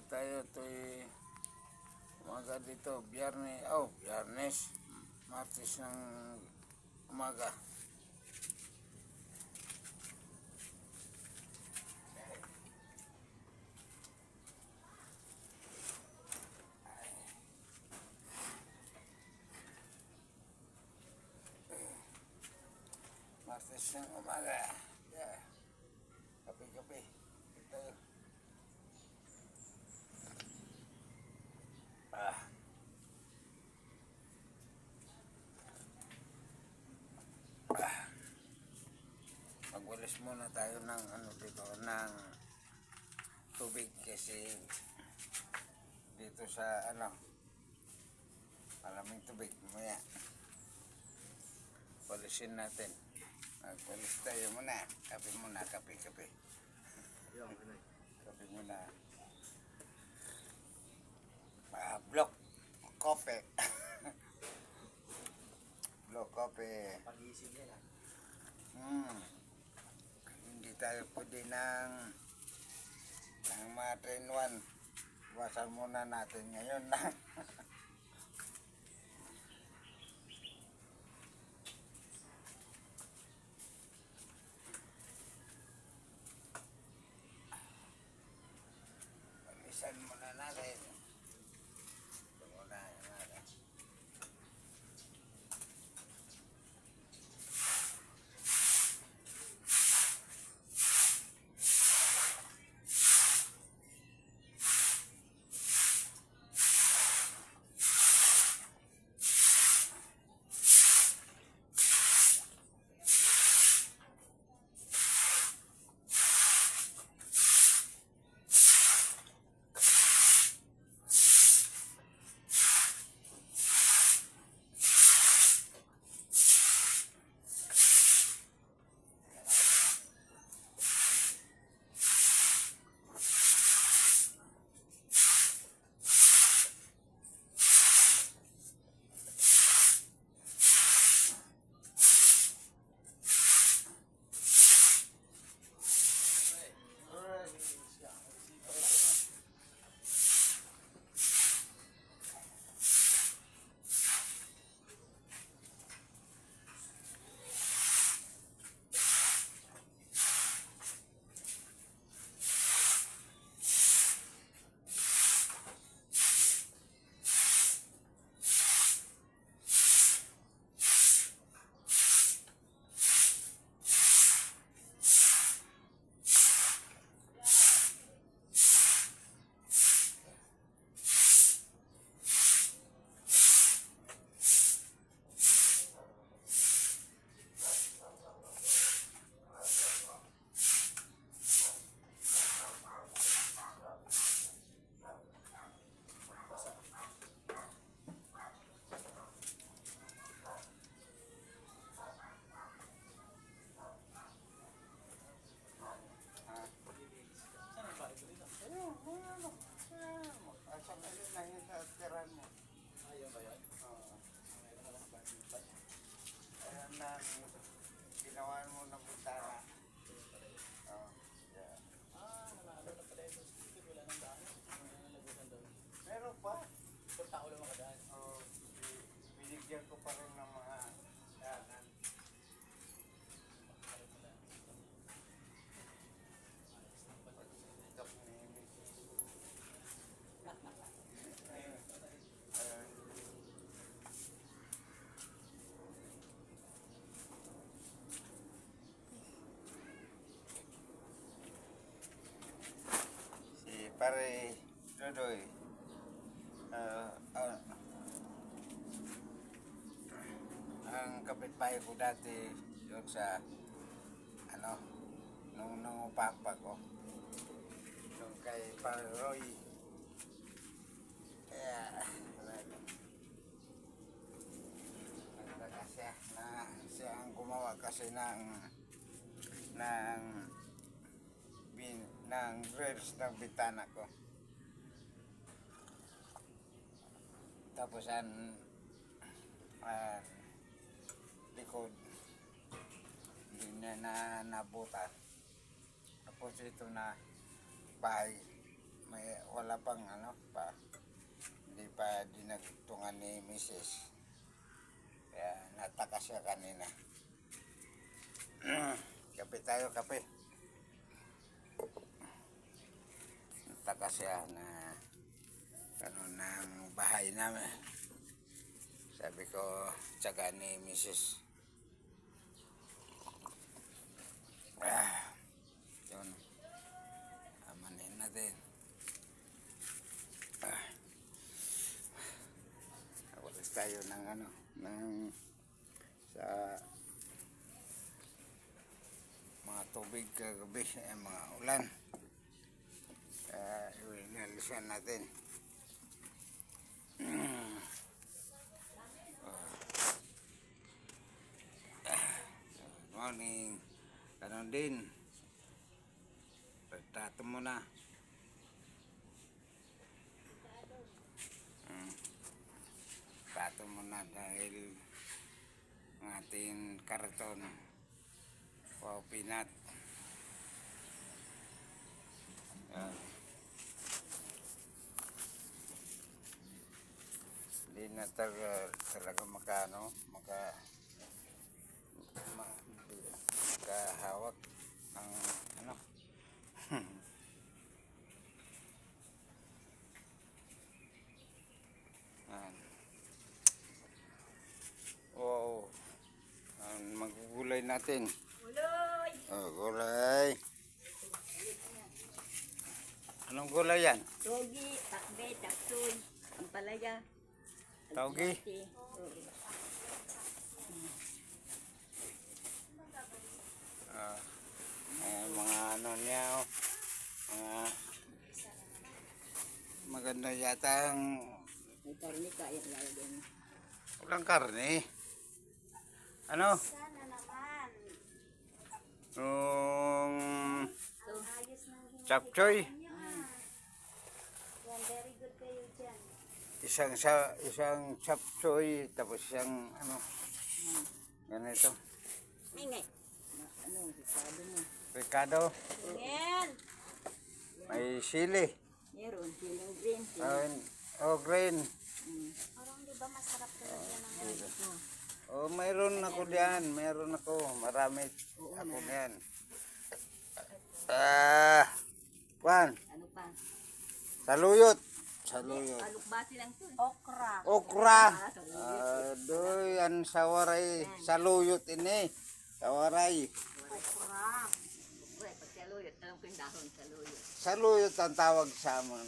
tayo to'y umaga dito, biyernes, Martes ng umaga. Martes ng umaga. Yeah. Kape-kape. Tayo. Magwalis muna tayo ng ng tubig kasi dito sa malaming tubig mamaya. Walisin natin. Magwalis tayo muna. Kape muna, kape. Kape muna. Block coffee. Block coffee. Pag-iisip nila. Hindi tayo pwede ng mga 3-in-1. Iwasan muna natin ngayon na. Palisan muna natin. Ito muna natin. Ayun ba yun? Ayan na, ginawa mo ng bintana. Nalaala na pala ito. Wala nang daan. Nalagusan doon. Meron pa. Kung tao lang makadaan. Binigyan ko pa rin ng mga daanan. Pare Dodoy, ang kapitbahay ko dati yun sa nung upakpak ko nung kay Pare Roy. Kaya nagtaka siya na siya ang gumawa kasi ng grills ng bintana ko. Tapos likod hindi na nabutan. Tapos ito na bahay wala pang ano pa. Hindi pa dinagtungan ni Mrs. Kaya nataka siya kanina. Kape tayo, kape. Nataka siya na ano ng bahay namin. Sabi ko, tsaga ni Mrs. Yun. Amanin natin. Walis tayo ng ano, ng sa mga tubig kagabi, mga ulan. Inalisan natin. Good morning. Ganon din. Pagtato mo na. Tato mo na dahil ang ating karton. Wow, peanut. Yan. Hindi na talaga makahawak ng ano. Yan. Wow. Magugulay natin. Uloy! Oh, gulay. Anong gulay yan? Togi, takbe, taksoy, ampalaya. Togi? Mga ano niya, oh. Maganda yata ang May karne kaya lalagay mo. walang karne. Ano? Sana naman. Yung So, Ayos ng ginagawa chapchoy. niya. Yan, very good kayo dyan. Isang chapchoy, tapos isang ano, ganito. ngay. Ano, sisado mo. Ricado, Yan. may sili. Meron, siling green. Green. Parang di ba masarap talaga yan ng yan? Mayroon ako diyan. Mayroon ako. Marami ako diyan. Juan, Ano pa? saluyot. Saluyot. Alukbati lang to. Okra. Okra. Saluyot. Doy, ang sawaray. Saluyot ini. Sawaray. Okra. Uy, pag saluyot, alam ko yung dahon, saluyot. Saluyot ang tawag sa amin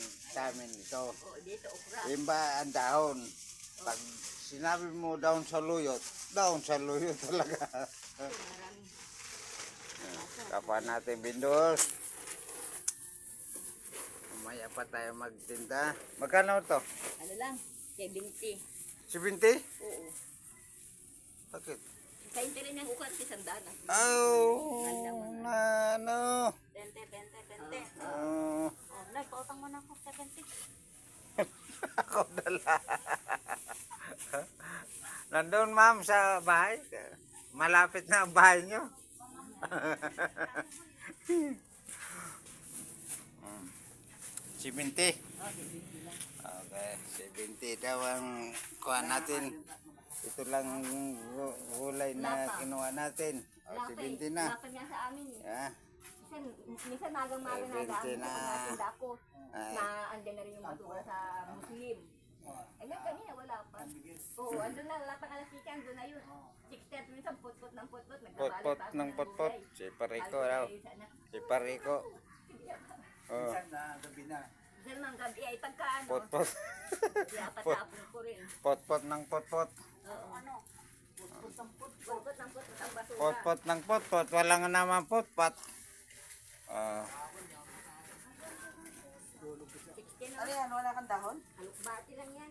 ito. O, dito, okra. Imba ang dahon. Pag sinabi mo daon saluyot talaga. Marami. Kapwa natin bindos. Mamaya pa tayo magtinda. Magkano to? Ano lang, 70. 70? Oo. Bakit? Sa rin ng ukat, isang dana. Ano? 20. Oh, Oh, Nay, pautang mo na ako 70. ako dala. Nandun ma'am sa bahay. Malapit na ang bahay nyo. 70. O, 70 lang. Okay, 70 daw ang kuha natin. Ito lang gulay na kinuha natin. O, 70 na. Lapan nga sa amin eh. Yeah. Minsan magang-magang na 70 na. natin ako. Ay. Na andyan na rin yung matura sa Muslim. Eh ngayon kanina wala pa. Oo, andun na, lahat ng alas ikan, andun na yun. 6:30 minsan, put-put ng put-put. Potpot ng potpot. Si Parico daw. Si Parico. Oh, Diyan mang gabi ay pagka ano, potpot. yapatapon ko rin. Potpot ng potpot. Oo. Ano? Put-put ng put-put ang basura. Potpot ng potpot. Walang naman potpot. 60 na. Ano yan, wala kang dahon? Alukbati lang yan.